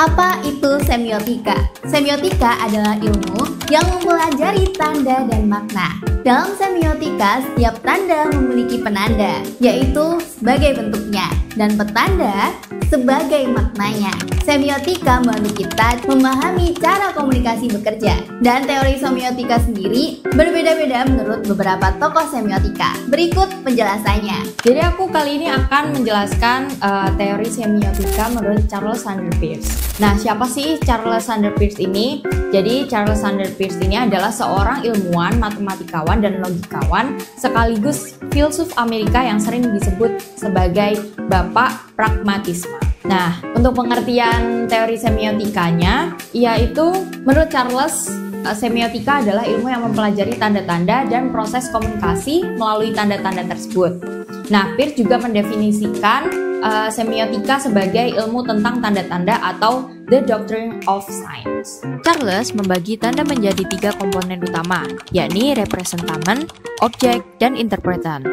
Apa itu semiotika? Semiotika adalah ilmu yang mempelajari tanda dan makna. Dalam semiotika, setiap tanda memiliki penanda, yaitu sebagai bentuknya, dan petanda sebagai maknanya. Semiotika membantu kita memahami cara komunikasi bekerja. Dan teori semiotika sendiri berbeda-beda menurut beberapa tokoh semiotika. Berikut penjelasannya. Jadi aku kali ini akan menjelaskan teori semiotika menurut Charles Sanders Peirce. Nah, siapa sih Charles Sanders Peirce ini? Jadi Charles Sanders Peirce ini adalah seorang ilmuwan, matematikawan, dan logikawan sekaligus filsuf Amerika yang sering disebut sebagai Bapak Pragmatisme. Nah, untuk pengertian teori semiotikanya, yaitu menurut Charles, semiotika adalah ilmu yang mempelajari tanda-tanda dan proses komunikasi melalui tanda-tanda tersebut. Nah, Peirce juga mendefinisikan semiotika sebagai ilmu tentang tanda-tanda atau the doctrine of signs. Charles membagi tanda menjadi 3 komponen utama, yakni representamen, objek, dan interpretan.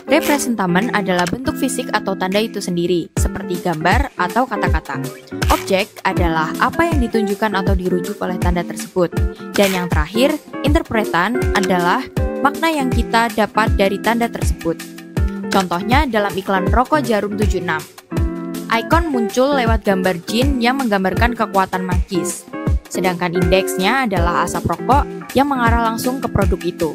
Representamen adalah bentuk fisik atau tanda itu sendiri, seperti gambar atau kata-kata. Objek adalah apa yang ditunjukkan atau dirujuk oleh tanda tersebut. Dan yang terakhir, interpretan adalah makna yang kita dapat dari tanda tersebut. Contohnya dalam iklan rokok Jarum 76. Ikon muncul lewat gambar jin yang menggambarkan kekuatan magis. Sedangkan indeksnya adalah asap rokok yang mengarah langsung ke produk itu.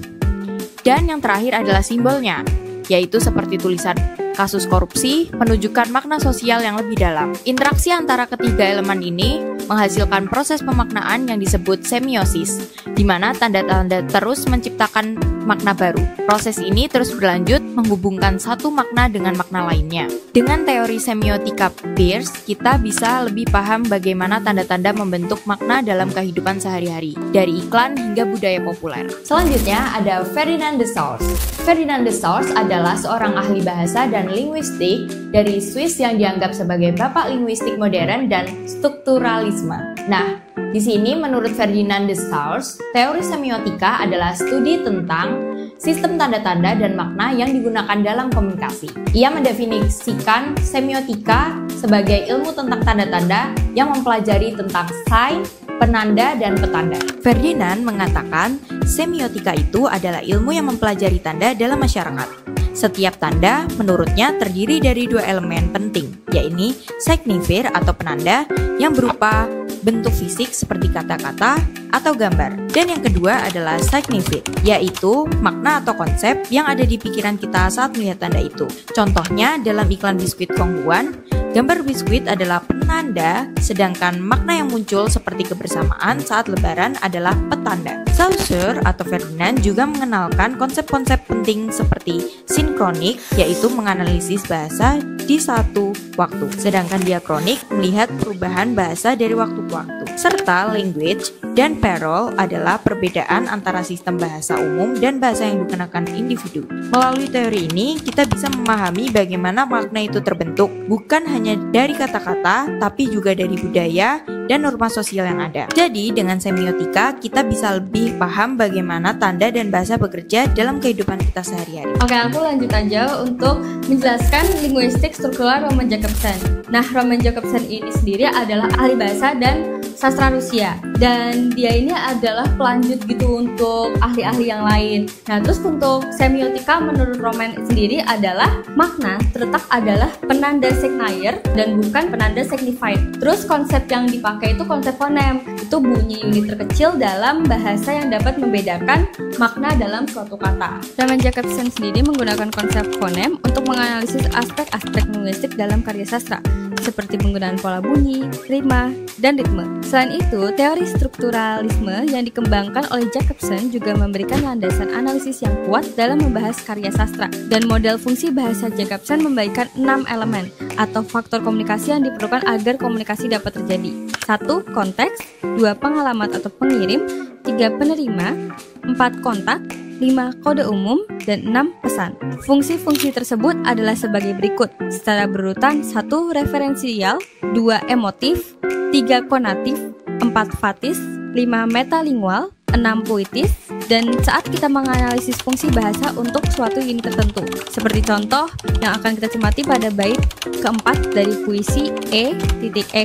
Dan yang terakhir adalah simbolnya, yaitu seperti tulisan kasus korupsi menunjukkan makna sosial yang lebih dalam. Interaksi antara ketiga elemen ini menghasilkan proses pemaknaan yang disebut semiosis, di mana tanda-tanda terus menciptakan makna baru. Proses ini terus berlanjut menghubungkan satu makna dengan makna lainnya. Dengan teori semiotika Peirce, kita bisa lebih paham bagaimana tanda-tanda membentuk makna dalam kehidupan sehari-hari, dari iklan hingga budaya populer. Selanjutnya ada Ferdinand de Saussure. Ferdinand de Saussure adalah seorang ahli bahasa dan linguistik dari Swiss yang dianggap sebagai bapak linguistik modern dan strukturalisme. Nah, di sini menurut Ferdinand de Saussure, teori semiotika adalah studi tentang sistem tanda-tanda dan makna yang digunakan dalam komunikasi. Ia mendefinisikan semiotika sebagai ilmu tentang tanda-tanda yang mempelajari tentang sign, penanda, dan petanda. Ferdinand mengatakan semiotika itu adalah ilmu yang mempelajari tanda dalam masyarakat. Setiap tanda menurutnya terdiri dari 2 elemen penting, yaitu signifier atau penanda yang berupa bentuk fisik seperti kata-kata atau gambar. Dan yang kedua adalah signified, yaitu makna atau konsep yang ada di pikiran kita saat melihat tanda itu. Contohnya dalam iklan biskuit Kongguan, gambar biskuit adalah penanda, sedangkan makna yang muncul seperti kebersamaan saat lebaran adalah petanda. Saussure atau Ferdinand juga mengenalkan konsep-konsep penting seperti sinkronik, yaitu menganalisis bahasa di satu waktu, sedangkan diakronik melihat perubahan bahasa dari waktu ke waktu. Serta language dan parole adalah perbedaan antara sistem bahasa umum dan bahasa yang digunakan individu. Melalui teori ini, kita bisa memahami bagaimana makna itu terbentuk, bukan hanya dari kata-kata, tapi juga dari budaya dan norma sosial yang ada. Jadi, dengan semiotika, kita bisa lebih paham bagaimana tanda dan bahasa bekerja dalam kehidupan kita sehari-hari. Oke, aku lanjut aja untuk menjelaskan linguistik struktural Roman Jakobson. Nah, Roman Jakobson ini sendiri adalah ahli bahasa dan sastra Rusia, dan dia ini adalah pelanjut gitu untuk ahli-ahli yang lain. Nah, terus untuk semiotika menurut Roman sendiri adalah makna terletak adalah penanda signifier dan bukan penanda signified. Terus konsep yang dipakai itu konsep fonem, itu bunyi unit terkecil dalam bahasa yang dapat membedakan makna dalam suatu kata. Roman Jakobson sendiri menggunakan konsep fonem untuk menganalisis aspek-aspek linguistik dalam karya sastra, seperti penggunaan pola bunyi, rima, dan ritme. Selain itu, teori strukturalisme yang dikembangkan oleh Jakobson juga memberikan landasan analisis yang kuat dalam membahas karya sastra. Dan model fungsi bahasa Jakobson membagikan 6 elemen atau faktor komunikasi yang diperlukan agar komunikasi dapat terjadi. 1. Konteks, 2. Pengalamat atau pengirim, 3. Penerima, 4. Kontak, 5. Kode umum, dan 6. Pesan. Fungsi-fungsi tersebut adalah sebagai berikut secara berurutan: 1. Referensial, 2. Emotif, 3. Konatif, 4. Fatis, 5. Metalingual, 6. Puitis. Dan saat kita menganalisis fungsi bahasa untuk suatu unit tertentu, seperti contoh yang akan kita cermati pada bait keempat dari puisi E.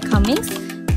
Cummings,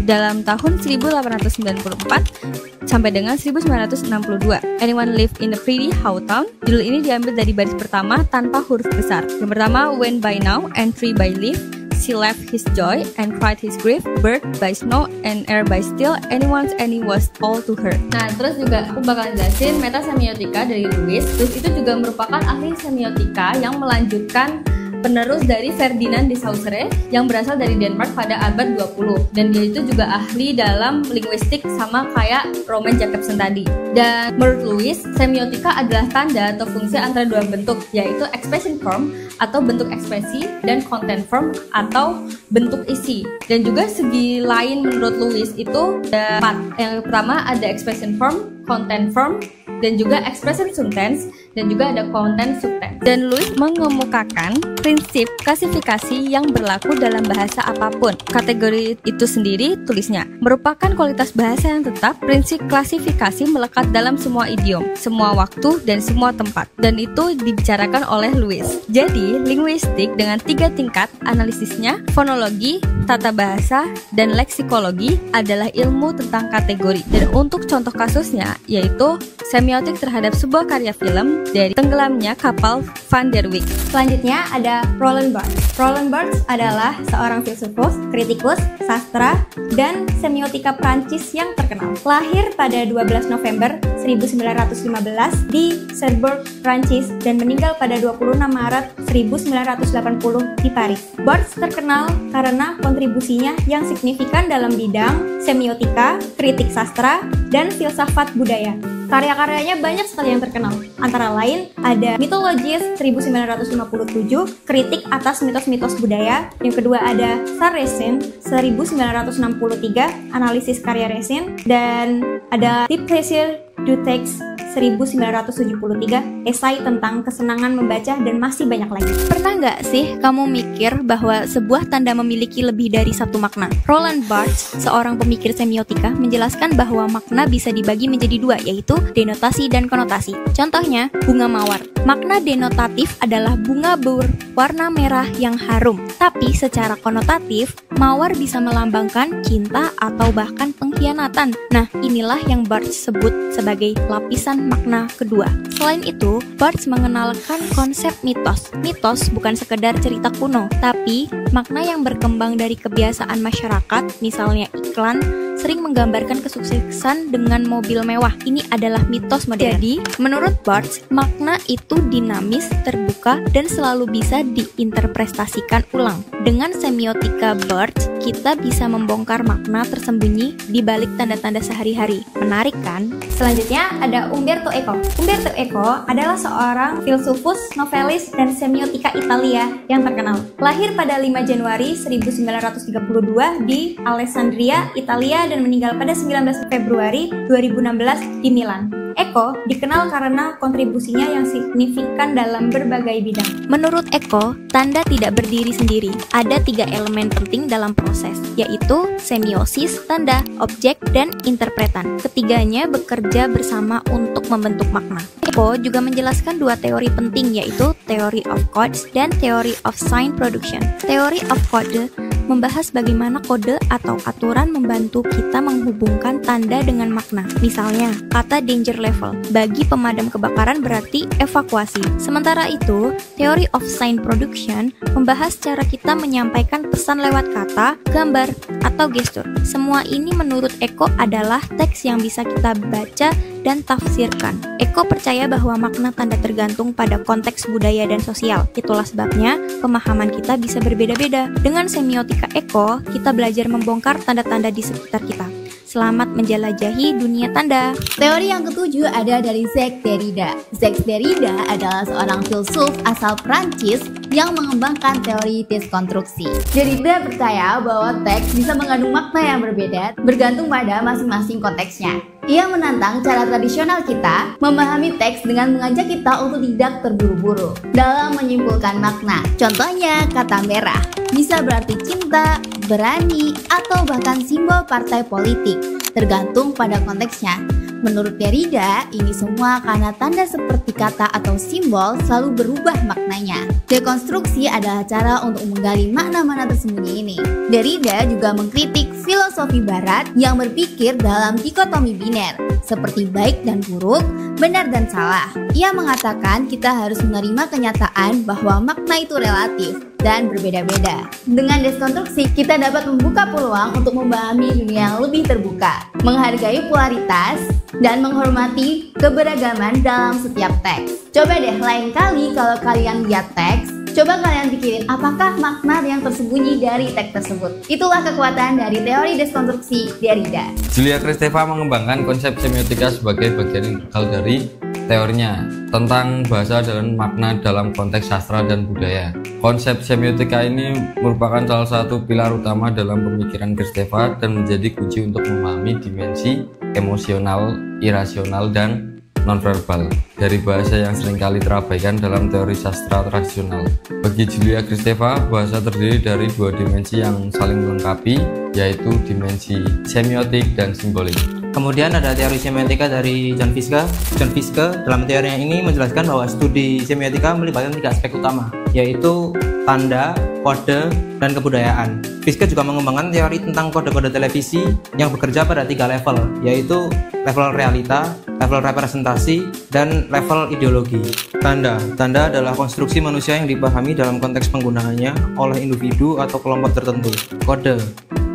dalam tahun 1894 sampai dengan 1962. Anyone Live in a Pretty How Town. Judul ini diambil dari baris pertama tanpa huruf besar. Yang pertama, When by Now and Tree by Leaf, She left his joy and cried his grief, bird by snow and air by still, anyone's any was all to her. Nah, terus juga aku bakal jelasin metasemiotika dari Lewis. Lewis itu juga merupakan ahli semiotika yang melanjutkan penerus dari Ferdinand de Saussure yang berasal dari Denmark pada abad 20, dan dia itu juga ahli dalam linguistik sama kayak Roman Jakobson tadi. Dan menurut Lewis, semiotika adalah tanda atau fungsi antara dua bentuk, yaitu expression form atau bentuk ekspresi dan content form atau bentuk isi. Dan juga segi lain menurut Lewis itu ada 4. Yang pertama ada expression form, content form, dan juga expression subtense, dan juga ada content subtense. Dan Lewis mengemukakan prinsip klasifikasi yang berlaku dalam bahasa apapun. Kategori itu sendiri, tulisnya, merupakan kualitas bahasa yang tetap. Prinsip klasifikasi melekat dalam semua idiom, semua waktu, dan semua tempat. Dan itu dibicarakan oleh Lewis. Jadi, linguistik dengan 3 tingkat analisisnya, fonologi, tata bahasa, dan leksikologi adalah ilmu tentang kategori. Dan untuk contoh kasusnya, yaitu semiotik terhadap sebuah karya film dari tenggelamnya kapal Van der Wijk. Selanjutnya ada Roland Barthes. Roland Barthes adalah seorang filsufus, kritikus, sastra, dan semiotika Prancis yang terkenal. Lahir pada 12 November 1915 di Cherbourg, Prancis, dan meninggal pada 26 Maret 1980 di Paris. Barthes terkenal karena kontribusinya yang signifikan dalam bidang semiotika, kritik sastra, dan filsafat budaya. Karya-karyanya banyak sekali yang terkenal. Antara lain ada Mythologies 1957, kritik atas mitos-mitos budaya. Yang kedua ada Racine 1963, analisis karya Racine. Dan ada Deep Pleasure du Texte 1973, esai tentang kesenangan membaca, dan masih banyak lagi. Pernah nggak sih kamu mikir bahwa sebuah tanda memiliki lebih dari satu makna? Roland Barthes, seorang pemikir semiotika, menjelaskan bahwa makna bisa dibagi menjadi 2, yaitu denotasi dan konotasi. Contohnya, bunga mawar. Makna denotatif adalah bunga berwarna merah yang harum. Tapi secara konotatif, mawar bisa melambangkan cinta atau bahkan pengkhianatan. Nah, inilah yang Barthes sebut sebagai lapisan makna kedua. Selain itu, Barthes mengenalkan konsep mitos. Mitos bukan sekedar cerita kuno, tapi makna yang berkembang dari kebiasaan masyarakat, misalnya iklan, sering menggambarkan kesuksesan dengan mobil mewah. Ini adalah mitos modern. Jadi, menurut Barthes, makna itu dinamis, terbuka, dan selalu bisa diinterpretasikan ulang. Dengan semiotika Barthes, kita bisa membongkar makna tersembunyi di balik tanda-tanda sehari-hari. Menarik kan? Selanjutnya ada Umberto Eco. Umberto Eco adalah seorang filsufus, novelis, dan semiotika Italia yang terkenal. Lahir pada 5 Januari 1932 di Alessandria, Italia, dan meninggal pada 19 Februari 2016 di Milan. Eco dikenal karena kontribusinya yang signifikan dalam berbagai bidang. Menurut Eco, tanda tidak berdiri sendiri. Ada 3 elemen penting dalam proses, yaitu semiosis, tanda, objek, dan interpretan. Ketiganya bekerja bersama untuk membentuk makna. Eco juga menjelaskan 2 teori penting, yaitu theory of codes dan theory of sign production. Theory of code membahas bagaimana kode atau aturan membantu kita menghubungkan tanda dengan makna. Misalnya, kata danger level bagi pemadam kebakaran berarti evakuasi. Sementara itu, theory of sign production membahas cara kita menyampaikan pesan lewat kata, gambar, atau gestur. Semua ini menurut Eco adalah teks yang bisa kita baca dan tafsirkan. Eco percaya bahwa makna tanda tergantung pada konteks budaya dan sosial. Itulah sebabnya pemahaman kita bisa berbeda-beda. Dengan semiotika Eco, kita belajar membongkar tanda-tanda di sekitar kita. Selamat menjelajahi dunia tanda. Teori yang ketujuh ada dari Jacques Derrida. Jacques Derrida adalah seorang filsuf asal Prancis yang mengembangkan teori deskonstruksi. Derrida percaya bahwa teks bisa mengandung makna yang berbeda bergantung pada masing-masing konteksnya. Ia menantang cara tradisional kita memahami teks dengan mengajak kita untuk tidak terburu-buru dalam menyimpulkan makna. Contohnya, kata merah bisa berarti cinta, berani, atau bahkan simbol partai politik, tergantung pada konteksnya. Menurut Derrida, ini semua karena tanda seperti kata atau simbol selalu berubah maknanya. Dekonstruksi adalah cara untuk menggali makna-makna tersembunyi ini. Derrida juga mengkritik filosofi barat yang berpikir dalam dikotomi biner, seperti baik dan buruk, benar dan salah. Ia mengatakan kita harus menerima kenyataan bahwa makna itu relatif dan berbeda-beda. Dengan dekonstruksi, kita dapat membuka peluang untuk memahami dunia yang lebih terbuka, menghargai polaritas, dan menghormati keberagaman dalam setiap teks. Coba deh lain kali kalau kalian lihat teks, coba kalian pikirin apakah makna yang tersembunyi dari teks tersebut. Itulah kekuatan dari teori dekonstruksi Derrida. Julia Kristeva mengembangkan konsep semiotika sebagai bagian integral dari teorinya tentang bahasa dan makna dalam konteks sastra dan budaya. Konsep semiotika ini merupakan salah satu pilar utama dalam pemikiran Kristeva dan menjadi kunci untuk memahami dimensi emosional, irasional, dan nonverbal dari bahasa yang seringkali terabaikan dalam teori sastra tradisional. Bagi Julia Kristeva, bahasa terdiri dari dua dimensi yang saling melengkapi, yaitu dimensi semiotik dan simbolik. Kemudian ada teori semiotika dari John Fiske. John Fiske dalam teorinya ini menjelaskan bahwa studi semiotika melibatkan 3 aspek utama, yaitu tanda, kode, dan kebudayaan. Fiske juga mengembangkan teori tentang kode-kode televisi yang bekerja pada 3 level, yaitu level realita, level representasi, dan level ideologi. Tanda adalah konstruksi manusia yang dipahami dalam konteks penggunaannya oleh individu atau kelompok tertentu.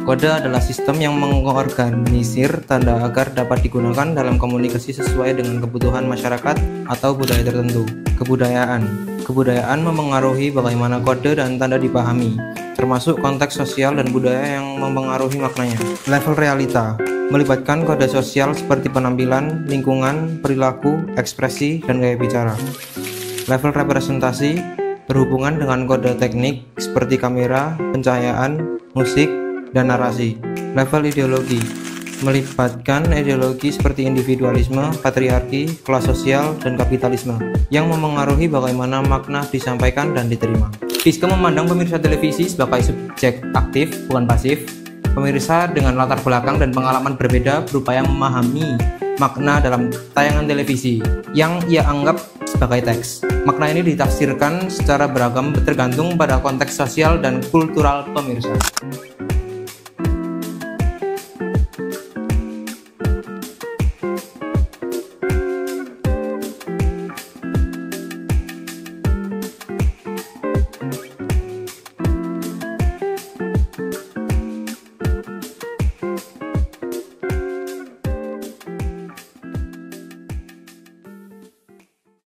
Kode adalah sistem yang mengorganisir tanda agar dapat digunakan dalam komunikasi sesuai dengan kebutuhan masyarakat atau budaya tertentu. Kebudayaan memengaruhi bagaimana kode dan tanda dipahami, termasuk konteks sosial dan budaya yang mempengaruhi maknanya. Level realita melibatkan kode sosial seperti penampilan, lingkungan, perilaku, ekspresi, dan gaya bicara. Level representasi berhubungan dengan kode teknik seperti kamera, pencahayaan, musik, dan narasi. Level ideologi melibatkan ideologi seperti individualisme, patriarki, kelas sosial, dan kapitalisme yang memengaruhi bagaimana makna disampaikan dan diterima. Fiske memandang pemirsa televisi sebagai subjek aktif, bukan pasif. Pemirsa dengan latar belakang dan pengalaman berbeda berupaya memahami makna dalam tayangan televisi yang ia anggap sebagai teks. Makna ini ditafsirkan secara beragam tergantung pada konteks sosial dan kultural pemirsa.